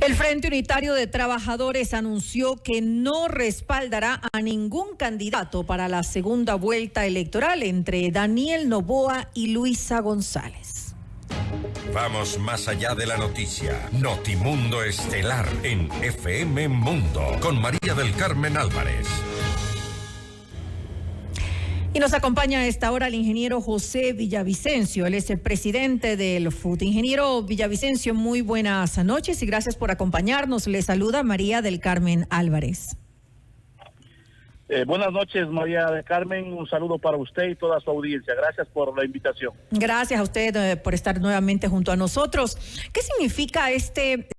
El Frente Unitario de Trabajadores anunció que no respaldará a ningún candidato para la segunda vuelta electoral entre Daniel Noboa y Luisa González. Vamos más allá de la noticia. Notimundo Estelar en FM Mundo con María del Carmen Álvarez. Y nos acompaña a esta hora el ingeniero José Villavicencio. Él es el presidente del FUT. Ingeniero Villavicencio, muy buenas noches y gracias por acompañarnos. Le saluda María del Carmen Álvarez. Buenas noches, María del Carmen. Un saludo para usted y toda su audiencia. Gracias por la invitación. Gracias a usted por estar nuevamente junto a nosotros. ¿Qué significa este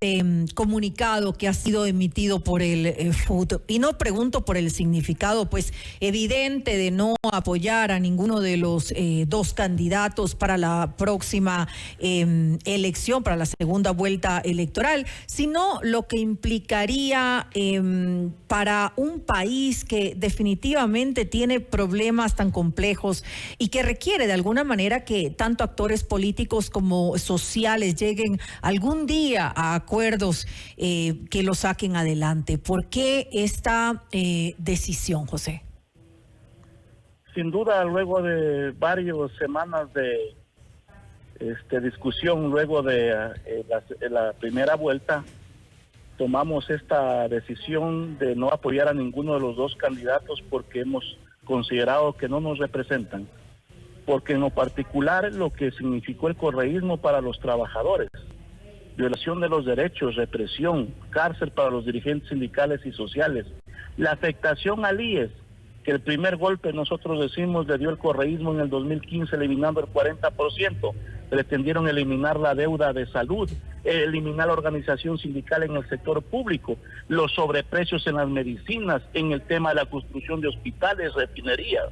comunicado que ha sido emitido por el FUT? Y no pregunto por el significado, pues evidente de no apoyar a ninguno de los dos candidatos para la próxima elección, para la segunda vuelta electoral, sino lo que implicaría para un país que definitivamente tiene problemas tan complejos y que requiere de alguna manera que tanto actores políticos como sociales lleguen algún día a acuerdos que lo saquen adelante. ¿Por qué esta decisión, José? Sin duda, luego de varias semanas de discusión, luego de la primera vuelta, tomamos esta decisión de no apoyar a ninguno de los dos candidatos porque hemos considerado que no nos representan, porque en lo particular lo que significó el correísmo para los trabajadores, violación de los derechos, represión, cárcel para los dirigentes sindicales y sociales, la afectación al IES, que el primer golpe nosotros decimos le dio el correísmo en el 2015 eliminando el 40%, pretendieron eliminar la deuda de salud, eliminar la organización sindical en el sector público, los sobreprecios en las medicinas, en el tema de la construcción de hospitales, refinerías.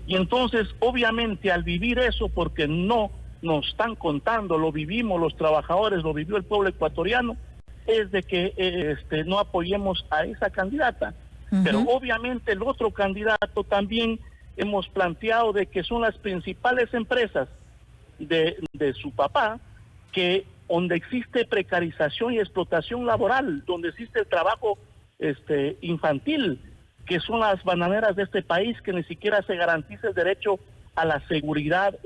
Y entonces, obviamente, al vivir eso, porque no nos están contando, lo vivimos los trabajadores, lo vivió el pueblo ecuatoriano, es de que no apoyemos a esa candidata. Pero obviamente el otro candidato también hemos planteado de que son las principales empresas de su papá, que donde existe precarización y explotación laboral, donde existe el trabajo infantil, que son las bananeras de este país, que ni siquiera se garantiza el derecho a la seguridad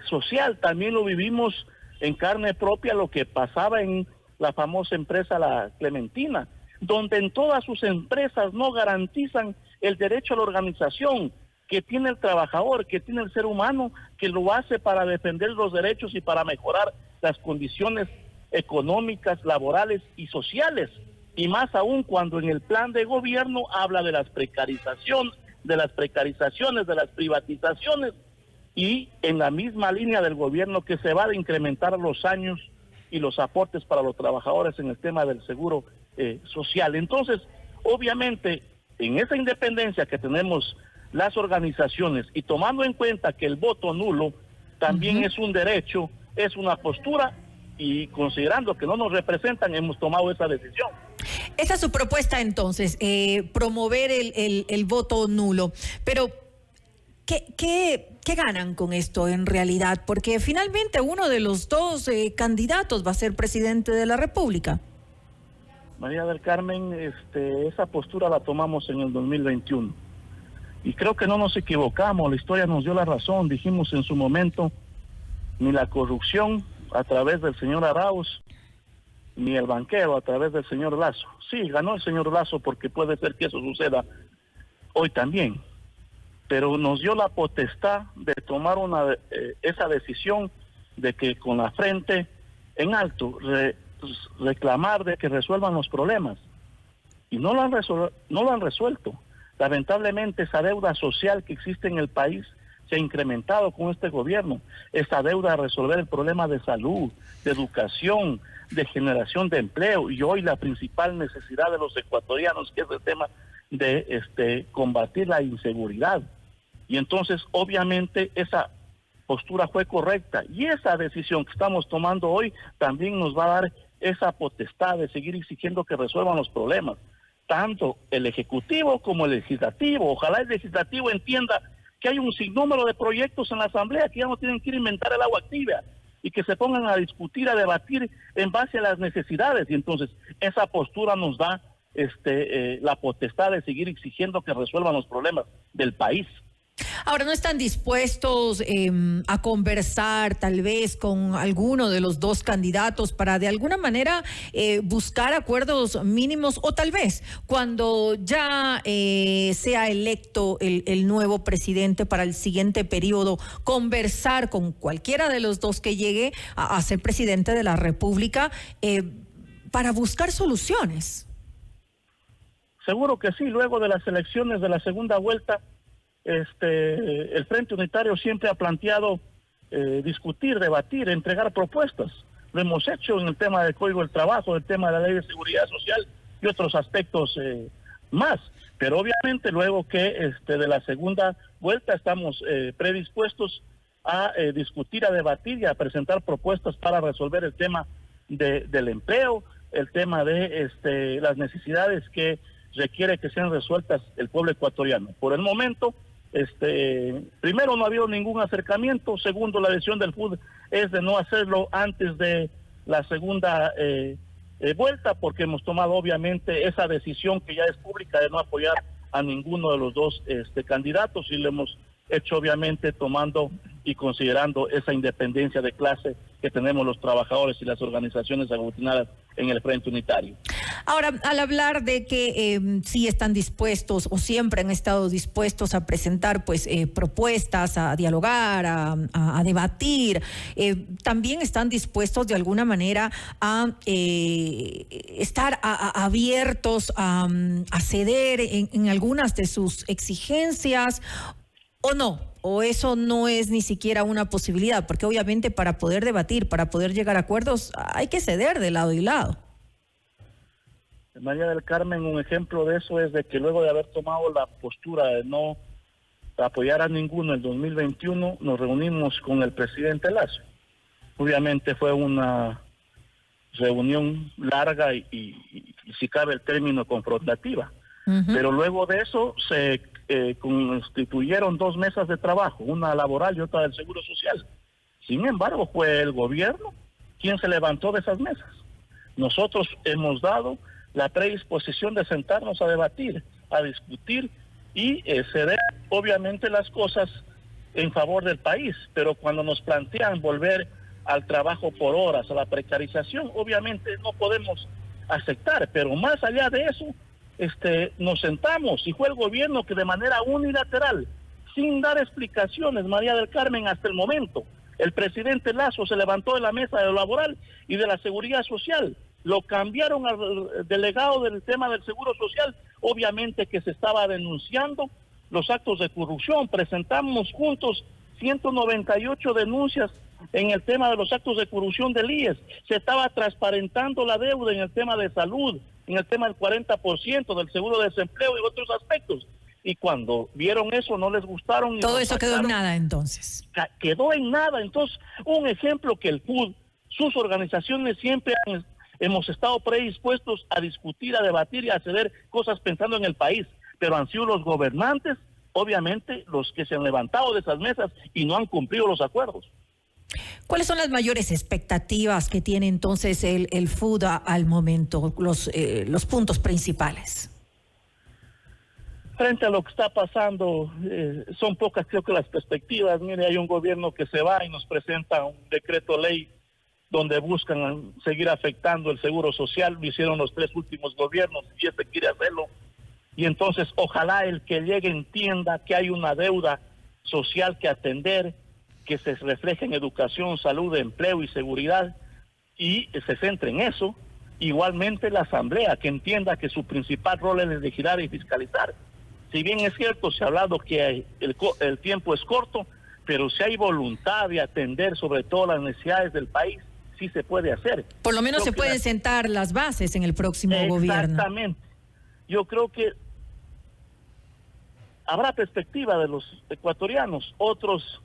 social. También lo vivimos en carne propia lo que pasaba en la famosa empresa La Clementina, donde en todas sus empresas no garantizan el derecho a la organización que tiene el trabajador, que tiene el ser humano, que lo hace para defender los derechos y para mejorar las condiciones económicas, laborales y sociales. Y más aún cuando en el plan de gobierno habla de las precarizaciones, de las privatizaciones, y en la misma línea del gobierno que se va a incrementar los años y los aportes para los trabajadores en el tema del seguro social. Entonces, obviamente, en esa independencia que tenemos las organizaciones y tomando en cuenta que el voto nulo también es un derecho, es una postura, y considerando que no nos representan, hemos tomado esa decisión. Esa es su propuesta entonces, promover el voto nulo. Pero, ¿qué ganan con esto en realidad? Porque finalmente uno de los dos candidatos va a ser presidente de la República. María del Carmen, esa postura la tomamos en el 2021. Y creo que no nos equivocamos, la historia nos dio la razón. Dijimos en su momento, ni la corrupción a través del señor Arauz, ni el banquero a través del señor Lasso. Sí, ganó el señor Lasso porque puede ser que eso suceda hoy también. Pero nos dio la potestad de tomar esa decisión de que con la frente en alto reclamar de que resuelvan los problemas. Y no lo han resuelto. Lamentablemente esa deuda social que existe en el país se ha incrementado con este gobierno. Esa deuda a resolver el problema de salud, de educación, de generación de empleo, y hoy la principal necesidad de los ecuatorianos, que es el tema de combatir la inseguridad. Y entonces obviamente esa postura fue correcta, y esa decisión que estamos tomando hoy también nos va a dar esa potestad de seguir exigiendo que resuelvan los problemas, tanto el Ejecutivo como el Legislativo. Ojalá el Legislativo entienda que hay un sinnúmero de proyectos en la Asamblea que ya no tienen que ir a inventar el agua tibia. y que se pongan a discutir, a debatir en base a las necesidades. Y entonces esa postura nos da la potestad de seguir exigiendo que resuelvan los problemas del país. Ahora, ¿no están dispuestos a conversar tal vez con alguno de los dos candidatos para de alguna manera buscar acuerdos mínimos, o tal vez cuando ya sea electo el nuevo presidente para el siguiente periodo, conversar con cualquiera de los dos que llegue a ser presidente de la República para buscar soluciones? Seguro que sí. Luego de las elecciones de la segunda vuelta, el Frente Unitario siempre ha planteado discutir, debatir, entregar propuestas. Lo hemos hecho en el tema del Código del Trabajo, el tema de la Ley de Seguridad Social y otros aspectos más. Pero obviamente luego que de la segunda vuelta estamos predispuestos a discutir, a debatir y a presentar propuestas para resolver el tema del empleo, el tema de las necesidades que requiere que sean resueltas el pueblo ecuatoriano. Por el momento, primero, no ha habido ningún acercamiento. Segundo, la decisión del FUD es de no hacerlo antes de la segunda vuelta, porque hemos tomado obviamente esa decisión que ya es pública de no apoyar a ninguno de los dos candidatos, y lo hemos hecho obviamente tomando y considerando esa independencia de clase que tenemos los trabajadores y las organizaciones aglutinadas en el Frente Unitario. Ahora, al hablar de que sí están dispuestos o siempre han estado dispuestos a presentar propuestas, a dialogar, a debatir, también están dispuestos de alguna manera a estar abiertos a ceder en algunas de sus exigencias, ¿o no? ¿O eso no es ni siquiera una posibilidad? Porque obviamente para poder debatir, para poder llegar a acuerdos, hay que ceder de lado y lado. María del Carmen, un ejemplo de eso es de que luego de haber tomado la postura de no apoyar a ninguno en el 2021, nos reunimos con el presidente Lasso. Obviamente fue una reunión larga y si cabe el término, confrontativa. Pero luego de eso se constituyeron dos mesas de trabajo, una laboral y otra del Seguro Social. Sin embargo, fue el gobierno quien se levantó de esas mesas. Nosotros hemos dado la predisposición de sentarnos a debatir, a discutir y ceder obviamente las cosas en favor del país, pero cuando nos plantean volver al trabajo por horas, a la precarización, obviamente no podemos aceptar. Pero más allá de eso, nos sentamos, y fue el gobierno que de manera unilateral, sin dar explicaciones, María del Carmen, hasta el momento, el presidente Lasso se levantó de la mesa de lo laboral y de la seguridad social, lo cambiaron al delegado del tema del Seguro Social, obviamente que se estaba denunciando los actos de corrupción. Presentamos juntos 198 denuncias en el tema de los actos de corrupción del IES, se estaba transparentando la deuda en el tema de salud, en el tema del 40% del seguro de desempleo y otros aspectos. Y cuando vieron eso no les gustaron. Todo eso quedó en nada entonces. Quedó en nada. Entonces, un ejemplo que el FUD, sus organizaciones siempre hemos estado predispuestos a discutir, a debatir y a ceder cosas pensando en el país, pero han sido los gobernantes, obviamente, los que se han levantado de esas mesas y no han cumplido los acuerdos. ¿Cuáles son las mayores expectativas que tiene entonces el FUD al momento, los puntos principales? Frente a lo que está pasando, son pocas creo que las perspectivas. Mire, hay un gobierno que se va y nos presenta un decreto ley donde buscan seguir afectando el seguro social. Lo hicieron los tres últimos gobiernos y quiere hacerlo. Y entonces ojalá el que llegue entienda que hay una deuda social que atender, que se refleje en educación, salud, empleo y seguridad, y se centre en eso. Igualmente la Asamblea, que entienda que su principal rol es legislar y fiscalizar. Si bien es cierto, se ha hablado que el tiempo es corto, pero si hay voluntad de atender sobre todo las necesidades del país, sí se puede hacer. Por lo menos se pueden sentar las bases en el próximo gobierno. Exactamente. Yo creo que habrá perspectiva de los ecuatorianos, otros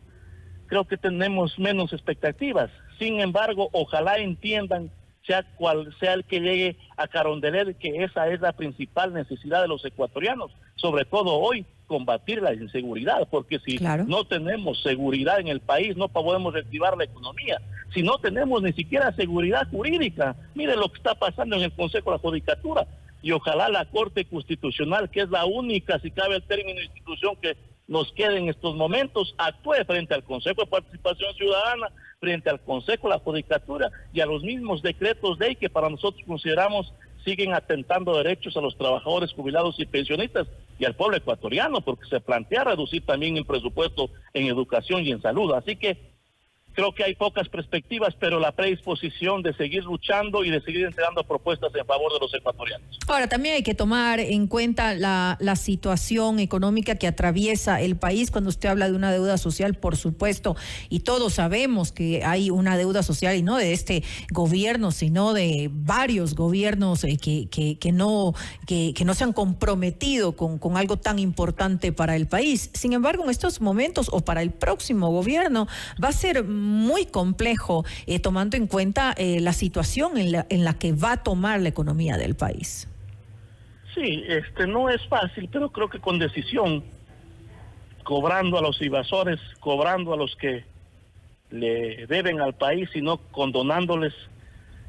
creo que tenemos menos expectativas. Sin embargo, ojalá entiendan, sea cual sea el que llegue a Carondelet, que esa es la principal necesidad de los ecuatorianos, sobre todo hoy, combatir la inseguridad, porque si no tenemos seguridad en el país, no podemos reactivar la economía. Si no tenemos ni siquiera seguridad jurídica, mire lo que está pasando en el Consejo de la Judicatura, y ojalá la Corte Constitucional, que es la única, si cabe el término, institución que nos queda en estos momentos, actúe frente al Consejo de Participación Ciudadana, frente al Consejo de la Judicatura y a los mismos decretos de ley que para nosotros consideramos siguen atentando derechos a los trabajadores jubilados y pensionistas y al pueblo ecuatoriano, porque se plantea reducir también el presupuesto en educación y en salud. Así que creo que hay pocas perspectivas, pero la predisposición de seguir luchando y de seguir entregando propuestas en favor de los ecuatorianos. Ahora, también hay que tomar en cuenta la situación económica que atraviesa el país. Cuando usted habla de una deuda social, por supuesto, y todos sabemos que hay una deuda social, y no de este gobierno, sino de varios gobiernos que no se han comprometido con algo tan importante para el país. Sin embargo, en estos momentos, o para el próximo gobierno, va a ser muy complejo, tomando en cuenta la situación en la que va a tomar la economía del país. Sí, no es fácil, pero creo que con decisión, cobrando a los invasores, cobrando a los que le deben al país y no condonándoles,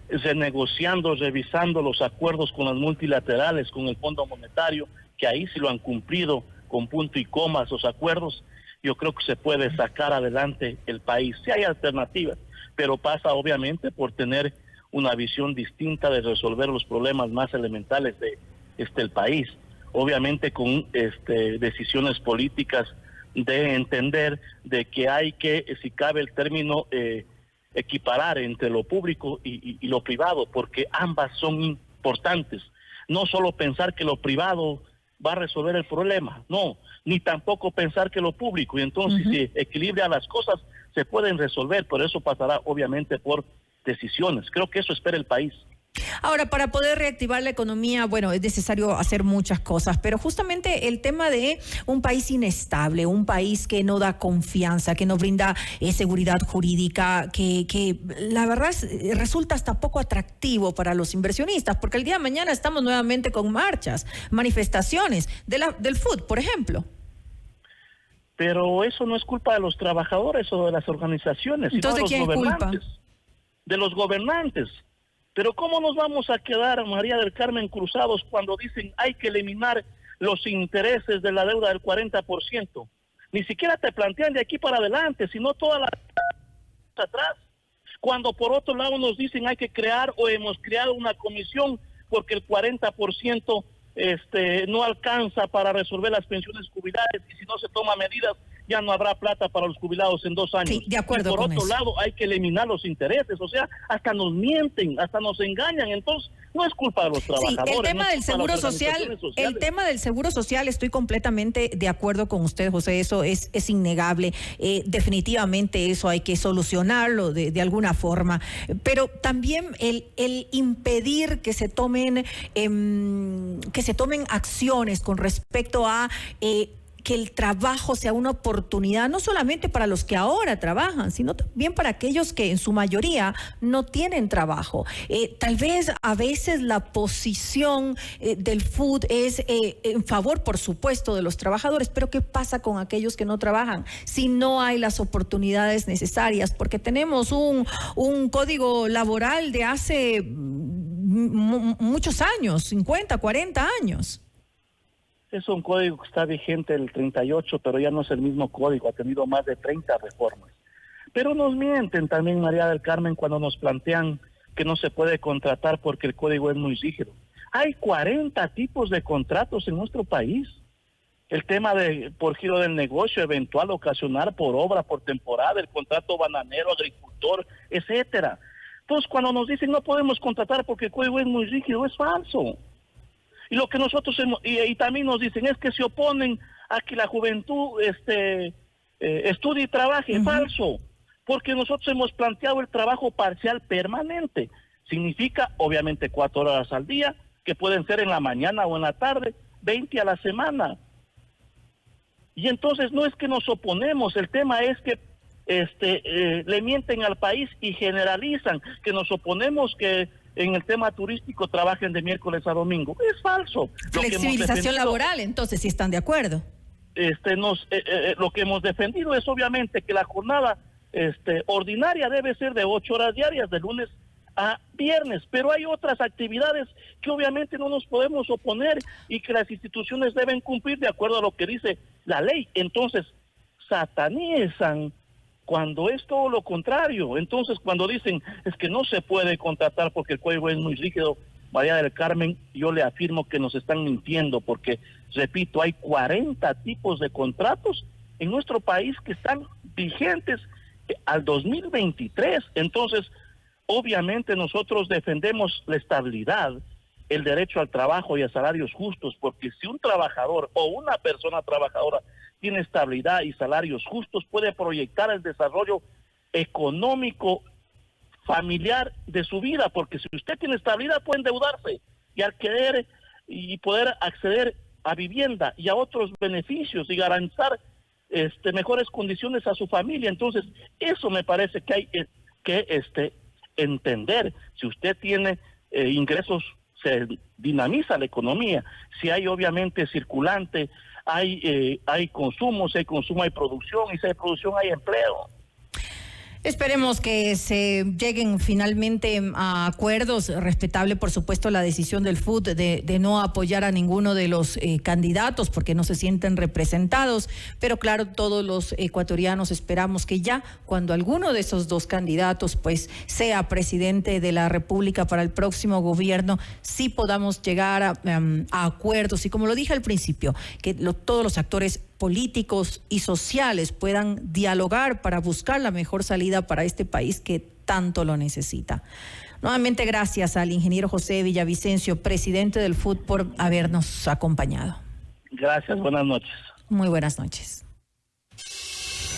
renegociando, revisando los acuerdos con las multilaterales, con el Fondo Monetario, que ahí sí lo han cumplido con punto y coma esos acuerdos. Yo creo que se puede sacar adelante el país. Sí hay alternativas, pero pasa obviamente por tener una visión distinta de resolver los problemas más elementales de el país. Obviamente con decisiones políticas de entender de que hay que, si cabe el término, equiparar entre lo público y lo privado, porque ambas son importantes. No solo pensar que lo privado va a resolver el problema, no, ni tampoco pensar que lo público, y entonces si equilibra las cosas, se pueden resolver, pero eso pasará obviamente por decisiones. Creo que eso espera el país. Ahora, para poder reactivar la economía, bueno, es necesario hacer muchas cosas, pero justamente el tema de un país inestable, un país que no da confianza, que no brinda seguridad jurídica, que la verdad resulta hasta poco atractivo para los inversionistas, porque el día de mañana estamos nuevamente con marchas, manifestaciones del FUT, por ejemplo. Pero eso no es culpa de los trabajadores o de las organizaciones, sino de los gobernantes. De los gobernantes. Pero ¿cómo nos vamos a quedar, María del Carmen, cruzados cuando dicen hay que eliminar los intereses de la deuda del 40%? Ni siquiera te plantean de aquí para adelante, sino toda la atrás. Cuando por otro lado nos dicen hay que crear o hemos creado una comisión porque el 40% no alcanza para resolver las pensiones jubilares y si no se toma medidas ya no habrá plata para los jubilados en 2 años. Sí, de acuerdo. Y por otro lado hay que eliminar los intereses, o sea, hasta nos mienten, hasta nos engañan, entonces no es culpa de los trabajadores. Sí, el tema del seguro social, estoy completamente de acuerdo con usted, José, eso es innegable, definitivamente eso hay que solucionarlo de alguna forma, pero también el impedir que se tomen acciones con respecto a que el trabajo sea una oportunidad, no solamente para los que ahora trabajan, sino también para aquellos que en su mayoría no tienen trabajo. Tal vez a veces la posición del FUT es en favor, por supuesto, de los trabajadores, pero ¿qué pasa con aquellos que no trabajan si no hay las oportunidades necesarias? Porque tenemos un código laboral de hace muchos años, 50, 40 años. Es un código que está vigente del 38, pero ya no es el mismo código, ha tenido más de 30 reformas. Pero nos mienten también, María del Carmen, cuando nos plantean que no se puede contratar porque el código es muy rígido. Hay 40 tipos de contratos en nuestro país. El tema de por giro del negocio, eventual, ocasional, por obra, por temporada, el contrato bananero, agricultor, etcétera. Entonces, cuando nos dicen no podemos contratar porque el código es muy rígido, es falso. Y lo que nosotros y también nos dicen es que se oponen a que la juventud estudie y trabaje. Falso, porque nosotros hemos planteado el trabajo parcial permanente. Significa, obviamente, 4 horas al día, que pueden ser en la mañana o en la tarde, 20 a la semana. Y entonces no es que nos oponemos, el tema es que le mienten al país y generalizan que nos oponemos que en el tema turístico trabajen de miércoles a domingo. Es falso. Flexibilización laboral, entonces, si están de acuerdo. lo que hemos defendido es obviamente que la jornada ordinaria debe ser de 8 horas diarias, de lunes a viernes, pero hay otras actividades que obviamente no nos podemos oponer y que las instituciones deben cumplir de acuerdo a lo que dice la ley. Entonces, satanizan cuando es todo lo contrario. Entonces, cuando dicen es que no se puede contratar porque el código es muy rígido, María del Carmen, yo le afirmo que nos están mintiendo porque, repito, hay 40 tipos de contratos en nuestro país que están vigentes al 2023. Entonces, obviamente nosotros defendemos la estabilidad, el derecho al trabajo y a salarios justos, porque si un trabajador o una persona trabajadora tiene estabilidad y salarios justos, puede proyectar el desarrollo económico, familiar de su vida, porque si usted tiene estabilidad puede endeudarse y adquirir y poder acceder a vivienda y a otros beneficios y garantizar mejores condiciones a su familia. Entonces, eso me parece que hay que entender. Si usted tiene ingresos, se dinamiza la economía. Si hay obviamente circulante, hay consumo, si hay consumo hay producción, y si hay producción hay empleo. Esperemos que se lleguen finalmente a acuerdos. Respetable, por supuesto, la decisión del FUT de no apoyar a ninguno de los candidatos porque no se sienten representados. Pero claro, todos los ecuatorianos esperamos que ya cuando alguno de esos dos candidatos pues sea presidente de la República para el próximo gobierno, sí podamos llegar a acuerdos. Y como lo dije al principio, que todos los actores políticos y sociales puedan dialogar para buscar la mejor salida para este país que tanto lo necesita. Nuevamente, gracias al ingeniero José Villavicencio, presidente del FUT, por habernos acompañado. Gracias, buenas noches. Muy buenas noches.